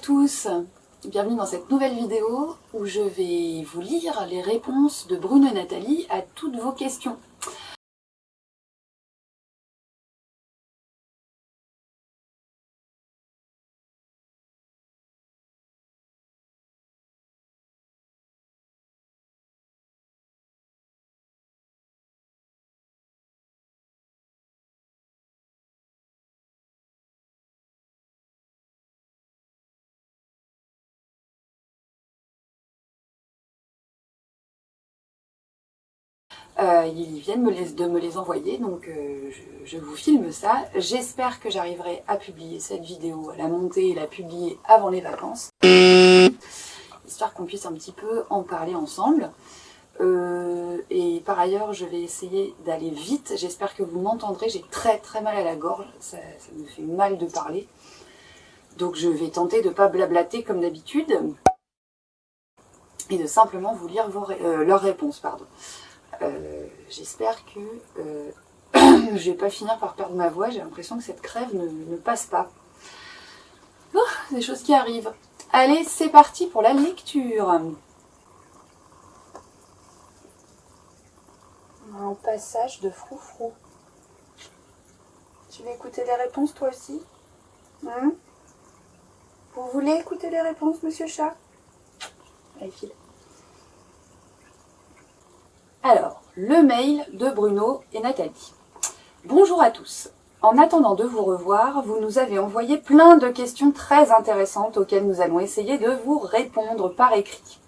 tous, bienvenue dans cette nouvelle vidéo où je vais vous lire les réponses de Bruno et Nathalie à toutes vos questions. Ils viennent de me les envoyer, donc je vous filme ça. J'espère que j'arriverai à publier cette vidéo, à la monter et la publier avant les vacances, histoire qu'on puisse un petit peu en parler ensemble. Et par ailleurs, je vais essayer d'aller vite. J'espère que vous m'entendrez. J'ai très mal à la gorge, ça me fait mal de parler. Donc je vais tenter de ne pas blablater comme d'habitude et de simplement vous lire leurs réponses. J'espère que je vais pas finir par perdre ma voix. J'ai l'impression que cette crève ne passe pas. Des choses qui arrivent. Allez, c'est parti pour la lecture. Un passage de froufrou. Tu veux écouter les réponses toi aussi? Vous voulez écouter les réponses, monsieur chat? Allez, file. Alors, le mail de Bruno et Nathalie. Bonjour à tous. En attendant de vous revoir, vous nous avez envoyé plein de questions très intéressantes auxquelles nous allons essayer de vous répondre par écrit.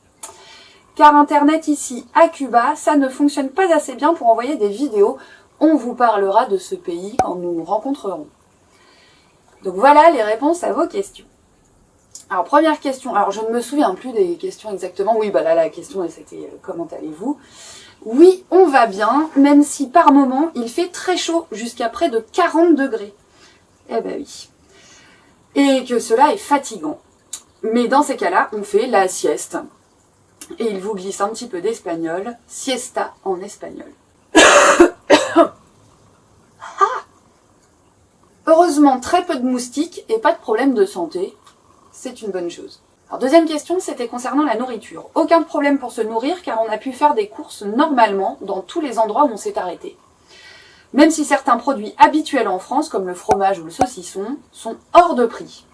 Car Internet ici, à Cuba, ça ne fonctionne pas assez bien pour envoyer des vidéos. On vous parlera de ce pays quand nous nous rencontrerons. Donc voilà les réponses à vos questions. Alors première question, alors je ne me souviens plus des questions exactement. Oui, bah là la question c'était comment allez-vous? Oui, on va bien, même si par moment il fait très chaud, jusqu'à près de 40 degrés. Eh ben oui. Et que cela est fatigant. Mais dans ces cas-là, on fait la sieste. Et il vous glisse un petit peu d'espagnol, siesta en espagnol. Heureusement, très peu de moustiques et pas de problème de santé. C'est une bonne chose. Alors, deuxième question, c'était concernant la nourriture. Aucun problème pour se nourrir car on a pu faire des courses normalement dans tous les endroits où on s'est arrêté. Même si certains produits habituels en France, comme le fromage ou le saucisson, sont hors de prix.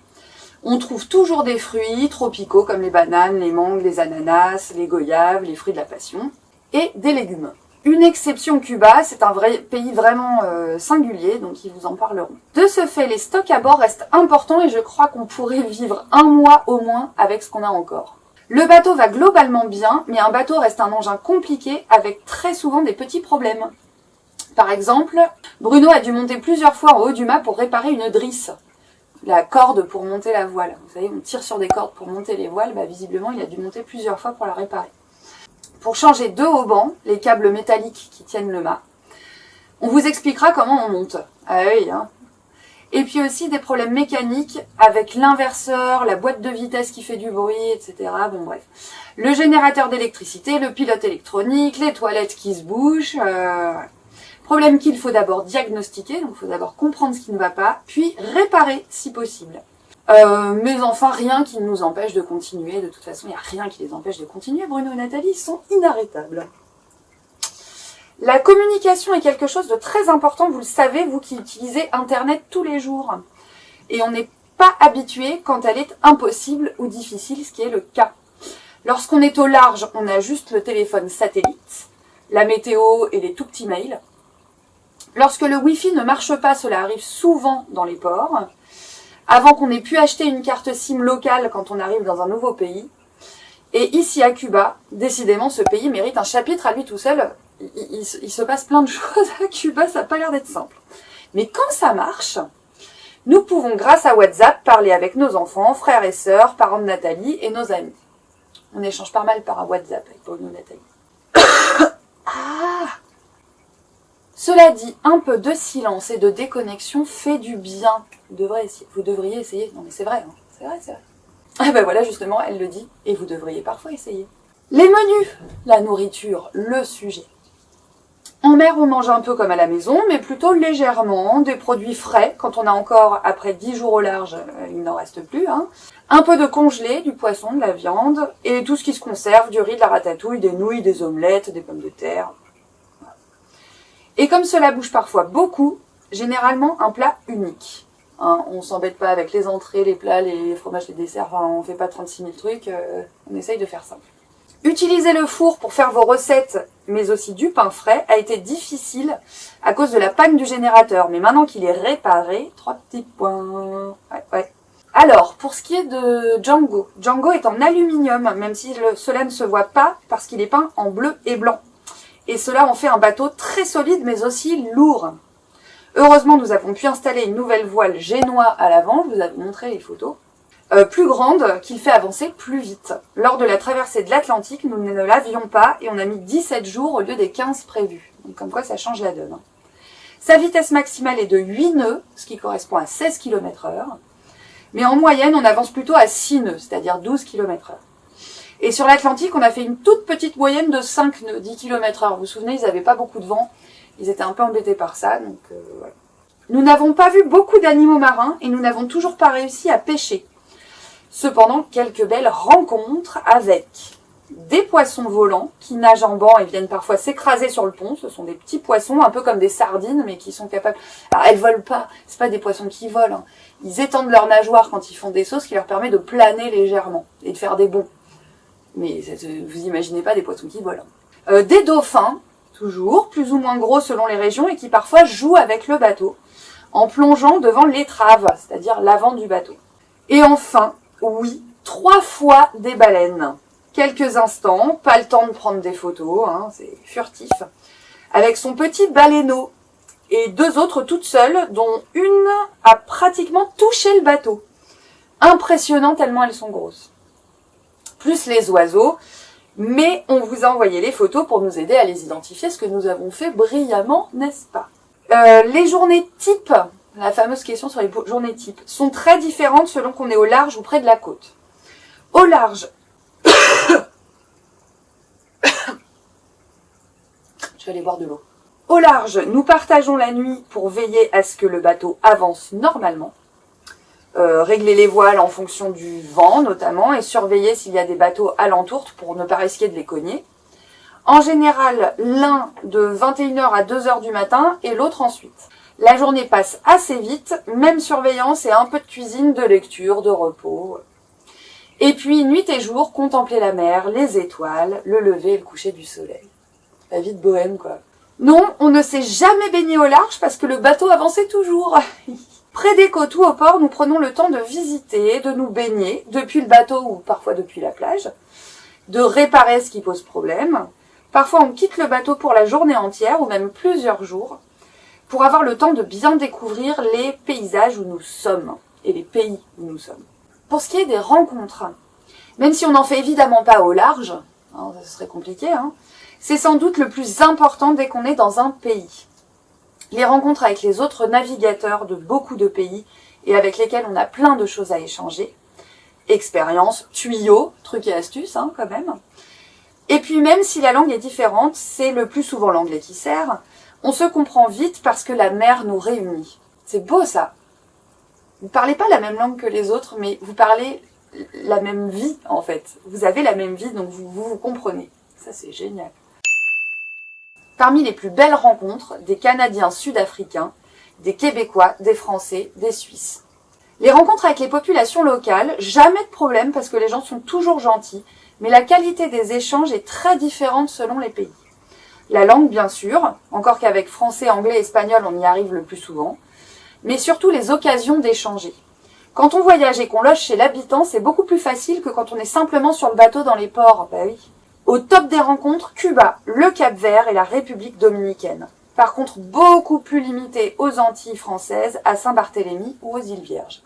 On trouve toujours des fruits tropicaux comme les bananes, les mangues, les ananas, les goyaves, les fruits de la passion, et des légumes. Une exception Cuba, c'est un pays vraiment singulier, donc ils vous en parleront. De ce fait, les stocks à bord restent importants et je crois qu'on pourrait vivre un mois au moins avec ce qu'on a encore. Le bateau va globalement bien, mais un bateau reste un engin compliqué avec très souvent des petits problèmes. Par exemple, Bruno a dû monter plusieurs fois en haut du mât pour réparer une drisse. La corde pour monter la voile. Vous savez, on tire sur des cordes pour monter les voiles, bah visiblement il a dû monter plusieurs fois pour la réparer. Pour changer deux haubans, les câbles métalliques qui tiennent le mât, on vous expliquera comment on monte. Ah oui, hein. Et puis aussi des problèmes mécaniques avec l'inverseur, la boîte de vitesse qui fait du bruit, etc. Bon bref. Le générateur d'électricité, le pilote électronique, les toilettes qui se bougent. Problème qu'il faut d'abord diagnostiquer, donc il faut d'abord comprendre ce qui ne va pas, puis réparer si possible. Mais enfin, rien qui nous empêche de continuer. De toute façon, il n'y a rien qui les empêche de continuer. Bruno et Nathalie sont inarrêtables. La communication est quelque chose de très important, vous le savez, vous qui utilisez Internet tous les jours. Et on n'est pas habitué quand elle est impossible ou difficile, ce qui est le cas. Lorsqu'on est au large, on a juste le téléphone satellite, la météo et les tout petits mails. Lorsque le Wi-Fi ne marche pas, cela arrive souvent dans les ports. Avant qu'on ait pu acheter une carte SIM locale quand on arrive dans un nouveau pays. Et ici à Cuba, décidément, ce pays mérite un chapitre à lui tout seul. Il se passe plein de choses à Cuba, ça n'a pas l'air d'être simple. Mais quand ça marche, nous pouvons, grâce à WhatsApp, parler avec nos enfants, frères et sœurs, parents de Nathalie et nos amis. On échange pas mal par WhatsApp avec Bruno et Nathalie. Cela dit, un peu de silence et de déconnexion fait du bien. Vous devriez essayer. Non mais c'est vrai, hein. C'est vrai. Ah ben voilà, justement, elle le dit. Et vous devriez parfois essayer. Les menus, la nourriture, le sujet. En mer, on mange un peu comme à la maison, mais plutôt légèrement, des produits frais, quand on a encore, après 10 jours au large, il n'en reste plus, hein. Un peu de congelé, du poisson, de la viande, et tout ce qui se conserve, du riz, de la ratatouille, des nouilles, des omelettes, des pommes de terre. Et comme cela bouge parfois beaucoup, généralement un plat unique. Hein, on s'embête pas avec les entrées, les plats, les fromages, les desserts, enfin, on fait pas 36 000 trucs, on essaye de faire simple. Utiliser le four pour faire vos recettes, mais aussi du pain frais, a été difficile à cause de la panne du générateur. Mais maintenant qu'il est réparé, 3 petits points. Ouais. Alors, pour ce qui est de Django, Django est en aluminium, même si cela ne se voit pas parce qu'il est peint en bleu et blanc. Et cela en fait un bateau très solide, mais aussi lourd. Heureusement, nous avons pu installer une nouvelle voile génois à l'avant, je vous avais montré les photos, plus grande, qu'il fait avancer plus vite. Lors de la traversée de l'Atlantique, nous ne l'avions pas et on a mis 17 jours au lieu des 15 prévus. Donc comme quoi ça change la donne. Sa vitesse maximale est de 8 nœuds, ce qui correspond à 16 km/h. Mais en moyenne, on avance plutôt à 6 nœuds, c'est-à-dire 12 km/h. Et sur l'Atlantique, on a fait une toute petite moyenne de 5 nœuds, 10 km/h. Vous vous souvenez, ils n'avaient pas beaucoup de vent. Ils étaient un peu embêtés par ça. Donc, voilà. Nous n'avons pas vu beaucoup d'animaux marins et nous n'avons toujours pas réussi à pêcher. Cependant, quelques belles rencontres avec des poissons volants qui nagent en banc et viennent parfois s'écraser sur le pont. Ce sont des petits poissons, un peu comme des sardines, mais qui sont capables... Alors, elles volent pas, c'est pas des poissons qui volent. Hein. Ils étendent leurs nageoires quand ils font des sauts, ce qui leur permet de planer légèrement et de faire des bonds. Mais vous imaginez pas des poissons qui volent. Des dauphins, toujours, plus ou moins gros selon les régions, et qui parfois jouent avec le bateau, en plongeant devant l'étrave, c'est-à-dire l'avant du bateau. Et enfin, oui, 3 fois des baleines. Quelques instants, pas le temps de prendre des photos, hein, c'est furtif, avec son petit baleineau, et 2 autres toutes seules, dont une a pratiquement touché le bateau. Impressionnant tellement elles sont grosses. Plus les oiseaux, mais on vous a envoyé les photos pour nous aider à les identifier, ce que nous avons fait brillamment, n'est-ce pas? Les journées types, la fameuse question sur les journées types, sont très différentes selon qu'on est au large ou près de la côte. Au large, je vais aller boire de l'eau. Au large, nous partageons la nuit pour veiller à ce que le bateau avance normalement. Régler les voiles en fonction du vent notamment et surveiller s'il y a des bateaux alentours pour ne pas risquer de les cogner. En général, l'un de 21h à 2h du matin et l'autre ensuite. La journée passe assez vite, même surveillance et un peu de cuisine, de lecture, de repos. Et puis, nuit et jour, contempler la mer, les étoiles, le lever et le coucher du soleil. La vie de bohème, quoi. Non, on ne s'est jamais baigné au large parce que le bateau avançait toujours. Près des côtes ou au port, nous prenons le temps de visiter, de nous baigner, depuis le bateau ou parfois depuis la plage, de réparer ce qui pose problème. Parfois, on quitte le bateau pour la journée entière ou même plusieurs jours pour avoir le temps de bien découvrir les paysages où nous sommes et les pays où nous sommes. Pour ce qui est des rencontres, même si on n'en fait évidemment pas au large, hein, ce serait compliqué, hein, c'est sans doute le plus important dès qu'on est dans un pays. Les rencontres avec les autres navigateurs de beaucoup de pays et avec lesquels on a plein de choses à échanger. Expérience, tuyaux, trucs et astuces hein, quand même. Et puis même si la langue est différente, c'est le plus souvent l'anglais qui sert, on se comprend vite parce que la mer nous réunit. C'est beau ça. Vous ne parlez pas la même langue que les autres, mais vous parlez la même vie en fait. Vous avez la même vie, donc vous comprenez. Ça c'est génial. Parmi les plus belles rencontres, des Canadiens sud-africains, des Québécois, des Français, des Suisses. Les rencontres avec les populations locales, jamais de problème parce que les gens sont toujours gentils, mais la qualité des échanges est très différente selon les pays. La langue, bien sûr, encore qu'avec français, anglais, espagnol, on y arrive le plus souvent, mais surtout les occasions d'échanger. Quand on voyage et qu'on loge chez l'habitant, c'est beaucoup plus facile que quand on est simplement sur le bateau dans les ports. Bah oui. Au top des rencontres, Cuba, le Cap-Vert et la République dominicaine. Par contre, beaucoup plus limité aux Antilles françaises, à Saint-Barthélemy ou aux îles Vierges.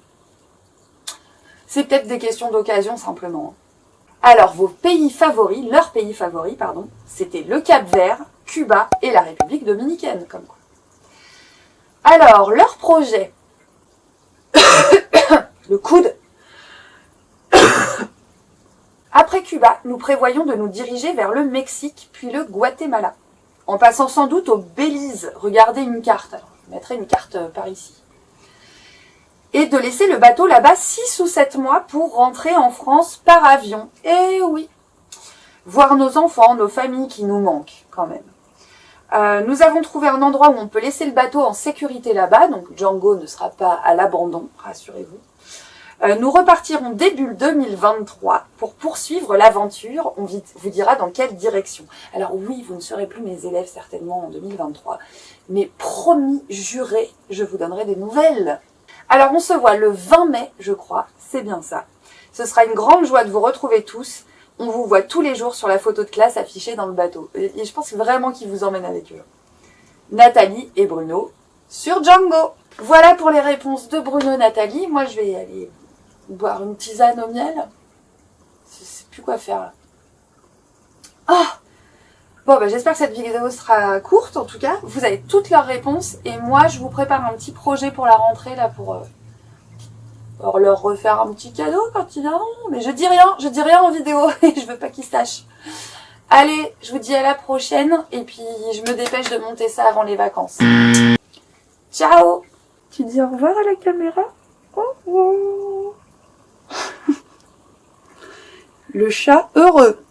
C'est peut-être des questions d'occasion simplement. Alors, vos pays favoris, leurs pays favoris, pardon, c'était le Cap-Vert, Cuba et la République dominicaine, comme quoi. Alors, leur projet, le coude. Après Cuba, nous prévoyons de nous diriger vers le Mexique, puis le Guatemala. en passant sans doute au Belize. Regardez une carte. Alors, je mettrai une carte par ici. Et de laisser le bateau là-bas 6 ou 7 mois pour rentrer en France par avion. Eh oui. Voir nos enfants, nos familles qui nous manquent quand même. Nous avons trouvé un endroit où on peut laisser le bateau en sécurité là-bas, donc Django ne sera pas à l'abandon, rassurez-vous. Nous repartirons début 2023 pour poursuivre l'aventure. On vous dira dans quelle direction. Alors oui, vous ne serez plus mes élèves certainement en 2023, mais promis, juré, je vous donnerai des nouvelles. Alors on se voit le 20 mai, je crois, c'est bien ça. Ce sera une grande joie de vous retrouver tous. On vous voit tous les jours sur la photo de classe affichée dans le bateau. Et je pense vraiment qu'ils vous emmènent avec eux. Nathalie et Bruno sur Django. Voilà pour les réponses de Bruno et Nathalie. Moi je vais aller boire une tisane au miel. Je sais plus quoi faire là. Ah! Bon, bah, j'espère que cette vidéo sera courte, en tout cas. Vous avez toutes leurs réponses. Et moi, je vous prépare un petit projet pour la rentrée, là, pour leur refaire un petit cadeau quand ils viendront. Mais je dis rien en vidéo. Et je veux pas qu'ils sachent. Allez, je vous dis à la prochaine. Et puis, je me dépêche de monter ça avant les vacances. Ciao! Tu dis au revoir à la caméra? Oh, oh. Le chat heureux.